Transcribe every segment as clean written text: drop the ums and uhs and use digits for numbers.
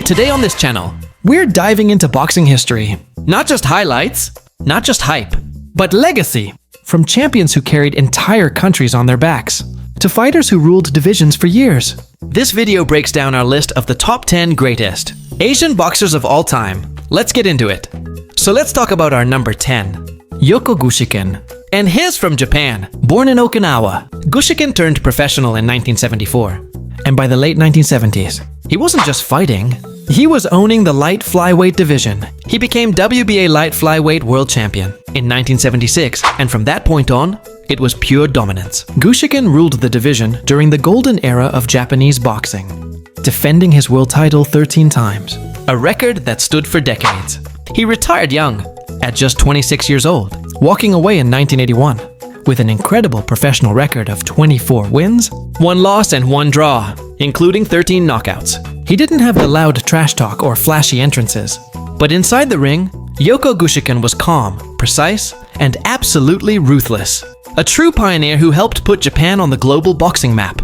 Today on this channel, we're diving into boxing history. Not just highlights, not just hype, but legacy. From champions who carried entire countries on their backs, to fighters who ruled divisions for years. This video breaks down our list of the top 10 greatest Asian boxers of all time. Let's get into it. So let's talk about our number 10, Yoko Gushiken. And he's from Japan. Born in Okinawa, Gushiken turned professional in 1974. And by the late 1970s, he wasn't just fighting, he was owning the light flyweight division. He became WBA light flyweight world champion in 1976, and from that point on, it was pure dominance. Gushiken ruled the division during the golden era of Japanese boxing, defending his world title 13 times, a record that stood for decades. He retired young, at just 26 years old, walking away in 1981 with an incredible professional record of 24 wins, 1 loss and 1 draw, including 13 knockouts. He didn't have the loud trash talk or flashy entrances, but inside the ring, Yoko Gushiken was calm, precise, and absolutely ruthless. A true pioneer who helped put Japan on the global boxing map.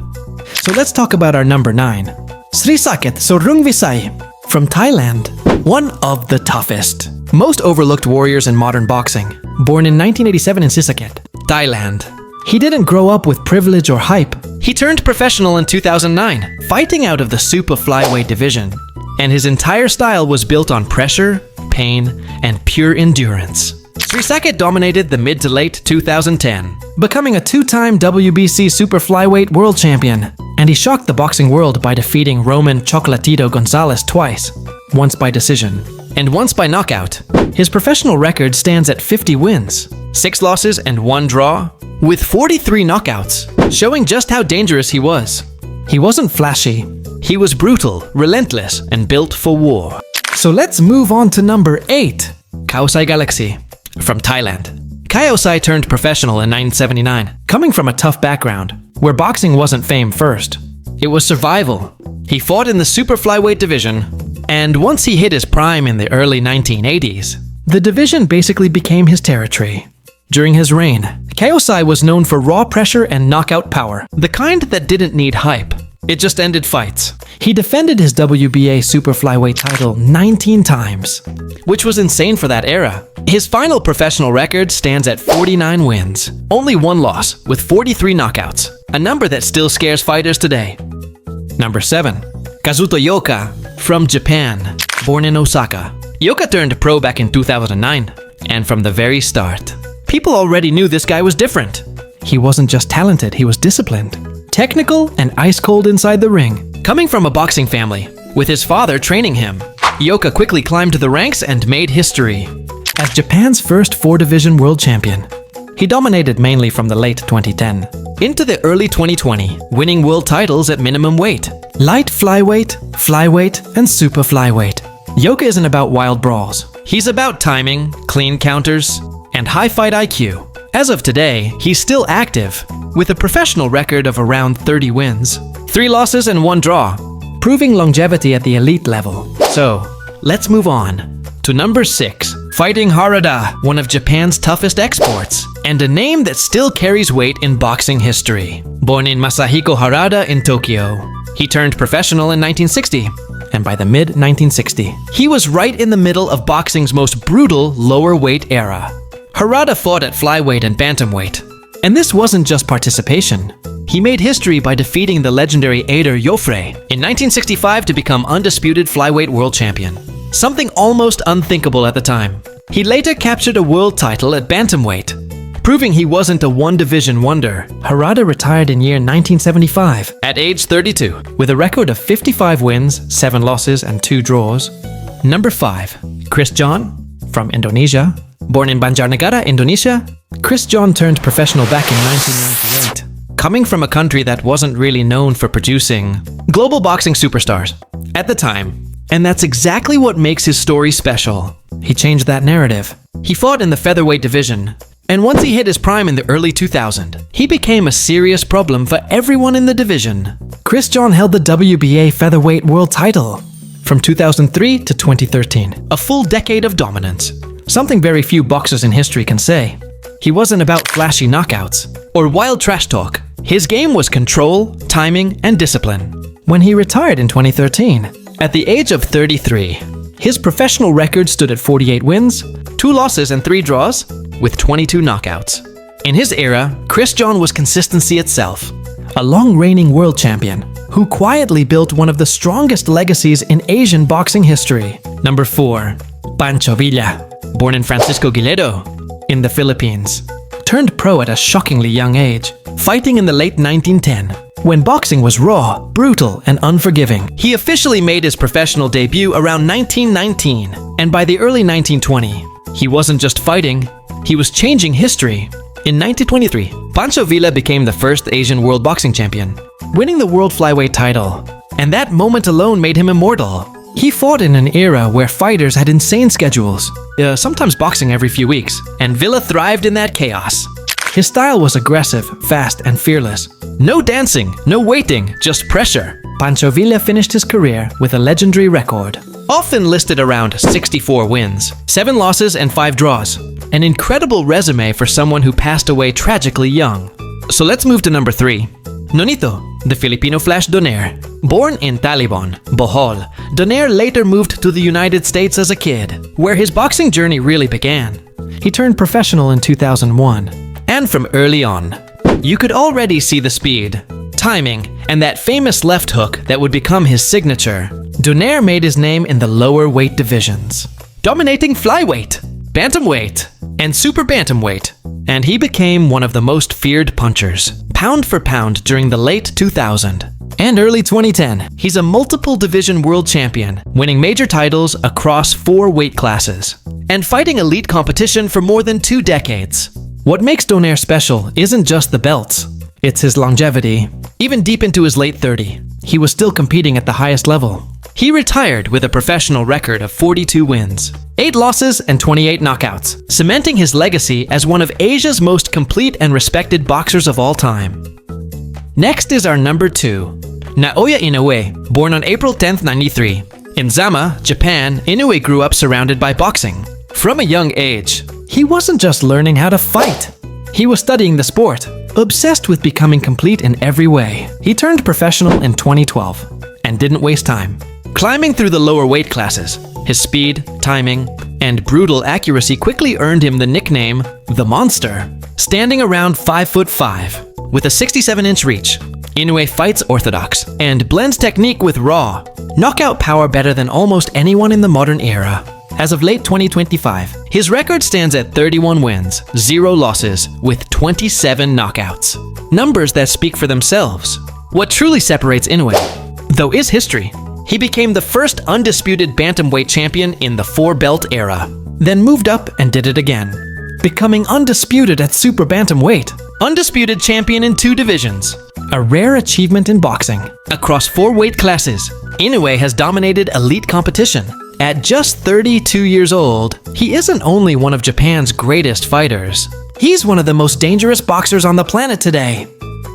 So let's talk about our number 9, Srisaket Sor Rungvisai from Thailand. One of the toughest, most overlooked warriors in modern boxing. Born in 1987 in Srisaket, Thailand. He didn't grow up with privilege or hype. He turned professional in 2009, fighting out of the super flyweight division. And his entire style was built on pressure, pain, and pure endurance. Srisaket dominated the mid to late 2010, becoming a 2-time WBC super flyweight world champion. And he shocked the boxing world by defeating Roman Chocolatito Gonzalez twice, once by decision, and once by knockout. His professional record stands at 50 wins, 6 losses and 1 draw, with 43 knockouts, showing just how dangerous he was. He wasn't flashy. He was brutal, relentless, and built for war. So let's move on to number 8, Khaosai Galaxy from Thailand. Khaosai turned professional in 1979, coming from a tough background, where boxing wasn't fame first. It was survival. He fought in the super flyweight division, and once he hit his prime in the early 1980s, the division basically became his territory. During his reign, Khaosai was known for raw pressure and knockout power, the kind that didn't need hype. It just ended fights. He defended his WBA super flyweight title 19 times, which was insane for that era. His final professional record stands at 49 wins, only 1 loss, with 43 knockouts, a number that still scares fighters today. Number 7, Kazuto Ioka from Japan. Born in Osaka, Ioka turned pro back in 2009, and from the very start, people already knew this guy was different. He wasn't just talented, he was disciplined, technical, and ice-cold inside the ring. Coming from a boxing family, with his father training him, Ioka quickly climbed the ranks and made history. As Japan's first 4-division world champion, he dominated mainly from the late 2010 into the early 2020, winning world titles at minimum weight, light flyweight, flyweight, and super flyweight. Ioka isn't about wild brawls. He's about timing, clean counters, and high fight IQ. As of today, he's still active, with a professional record of around 30 wins, 3 losses and 1 draw, proving longevity at the elite level. So, let's move on to number 6, fighting Harada, one of Japan's toughest exports, and a name that still carries weight in boxing history. Born in Masahiko Harada in Tokyo, he turned professional in 1960. And by the mid-1960s, he was right in the middle of boxing's most brutal lower weight era. Harada fought at flyweight and bantamweight. And this wasn't just participation. He made history by defeating the legendary Eider Joffrey in 1965 to become undisputed flyweight world champion. Something almost unthinkable at the time. He later captured a world title at bantamweight, proving he wasn't a one-division wonder. Harada retired in year 1975 at age 32 with a record of 55 wins, 7 losses, and 2 draws. Number 5, Chris John from Indonesia. Born in Banjarnegara, Indonesia, Chris John turned professional back in 1998, coming from a country that wasn't really known for producing global boxing superstars at the time. And that's exactly what makes his story special. He changed that narrative. He fought in the featherweight division, and once he hit his prime in the early 2000s, he became a serious problem for everyone in the division. Chris John held the WBA featherweight world title from 2003 to 2013, a full decade of dominance. Something very few boxers in history can say. He wasn't about flashy knockouts or wild trash talk. His game was control, timing, and discipline. When he retired in 2013, At the age of 33, his professional record stood at 48 wins, 2 losses and 3 draws, with 22 knockouts. In his era, Chris John was consistency itself, a long-reigning world champion who quietly built one of the strongest legacies in Asian boxing history. Number 4. Pancho Villa, born in Francisco Giledo, in the Philippines. Turned pro at a shockingly young age, fighting in the late 1910, when boxing was raw, brutal, and unforgiving. He officially made his professional debut around 1919, and by the early 1920, he wasn't just fighting, he was changing history. In 1923, Pancho Villa became the first Asian world boxing champion, winning the world flyweight title, and that moment alone made him immortal. He fought in an era where fighters had insane schedules, sometimes boxing every few weeks, and Villa thrived in that chaos. His style was aggressive, fast, and fearless. No dancing, no waiting, just pressure. Pancho Villa finished his career with a legendary record, often listed around 64 wins, 7 losses and 5 draws. An incredible resume for someone who passed away tragically young. So let's move to number 3. Nonito, the Filipino Flash Donaire. Born in Talibon, Bohol, Donaire later moved to the United States as a kid, where his boxing journey really began. He turned professional in 2001. And from early on, you could already see the speed, timing, and that famous left hook that would become his signature. Donaire made his name in the lower weight divisions, dominating flyweight, bantamweight, and super bantamweight, and he became one of the most feared punchers, pound for pound during the late 2000 and early 2010. He's a multiple division world champion, winning major titles across 4 weight classes, and fighting elite competition for more than 2 decades. What makes Donaire special isn't just the belts, it's his longevity. Even deep into his late 30s, he was still competing at the highest level. He retired with a professional record of 42 wins, 8 losses and 28 knockouts, cementing his legacy as one of Asia's most complete and respected boxers of all time. Next is our number 2, Naoya Inoue, born on April 10, 1993. In Zama, Japan, Inoue grew up surrounded by boxing. From a young age, he wasn't just learning how to fight. He was studying the sport, obsessed with becoming complete in every way. He turned professional in 2012 and didn't waste time. Climbing through the lower weight classes, his speed, timing, and brutal accuracy quickly earned him the nickname The Monster. Standing around 5'5", with a 67-inch reach, Inoue fights orthodox and blends technique with raw, knockout power better than almost anyone in the modern era. As of late 2025, his record stands at 31 wins, 0 losses, with 27 knockouts. Numbers that speak for themselves. What truly separates Inoue, though, is history. He became the first undisputed bantamweight champion in the 4-belt era, then moved up and did it again, becoming undisputed at super bantamweight. Undisputed champion in 2 divisions. A rare achievement in boxing. Across 4 weight classes, Inoue has dominated elite competition. At just 32 years old, he isn't only one of Japan's greatest fighters, he's one of the most dangerous boxers on the planet today.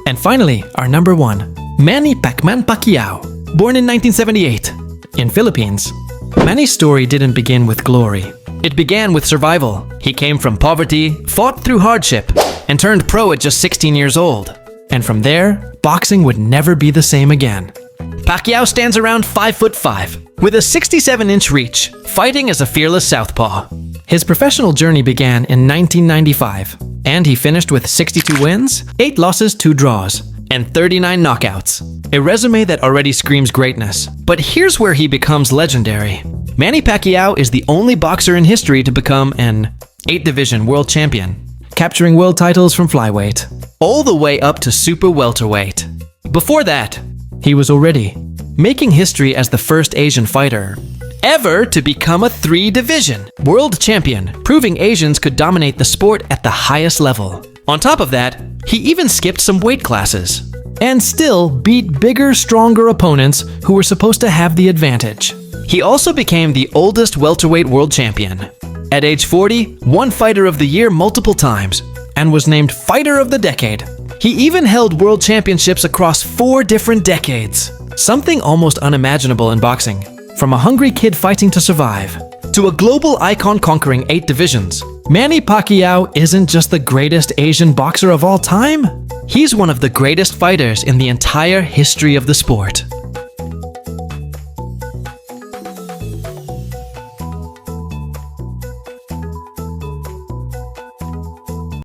And finally, our number 1, Manny Pacquiao, born in 1978. In Philippines, Manny's story didn't begin with glory. It began with survival. He came from poverty, fought through hardship, and turned pro at just 16 years old. And from there, boxing would never be the same again. Pacquiao stands around 5'5", with a 67-inch reach, fighting as a fearless southpaw. His professional journey began in 1995, and he finished with 62 wins, 8 losses, 2 draws, and 39 knockouts. A resume that already screams greatness. But here's where he becomes legendary. Manny Pacquiao is the only boxer in history to become an 8-division world champion, capturing world titles from flyweight, all the way up to super welterweight. Before that, he was already making history as the first Asian fighter ever to become a 3-division world champion, proving Asians could dominate the sport at the highest level. On top of that, he even skipped some weight classes and still beat bigger, stronger opponents who were supposed to have the advantage. He also became the oldest welterweight world champion. At age 40, won Fighter of the Year multiple times and was named Fighter of the Decade. He even held world championships across 4 different decades. Something almost unimaginable in boxing. From a hungry kid fighting to survive, to a global icon conquering 8 divisions, Manny Pacquiao isn't just the greatest Asian boxer of all time. He's one of the greatest fighters in the entire history of the sport.